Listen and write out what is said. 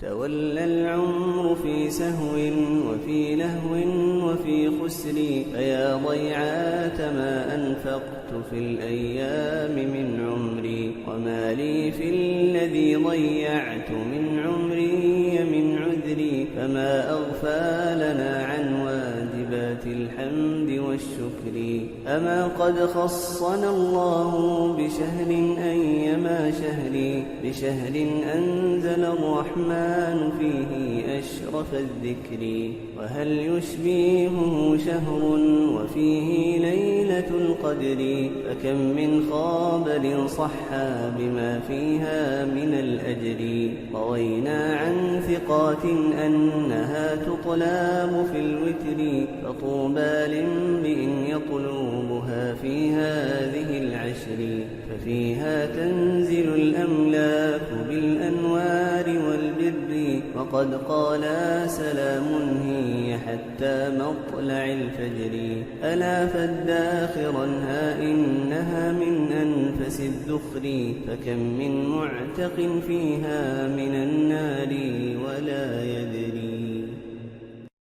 تولى العمر في سهو وفي لهو وفي خسر، فيا ضيعات ما أنفقت في الأيام من عمري، وما لي في الذي ضيعت من عمري من عذري، فما أغفى لنا عن واجبات الحمد والشكر. أما قد خصنا الله بشهر أيما شهر، بشهر أنزل الرحمن فيه أشرف الذكر، وهل يشبهه شهر وفيه ليلة القدر، فكم من خابر صحى بما فيها من الأجر، روينا عن ثقات أنها تطلاب في الوتر، فطوبى لامرئ يطلبها في هذه العشر، ففيها تنزل الأملاك بالأنوار والبر، وقد قال سلام هي حتى مطلع الفجر. ألا فاداخرنها إنها من أنفس الذخر، فكم من معتق فيها من النار ولا يدري.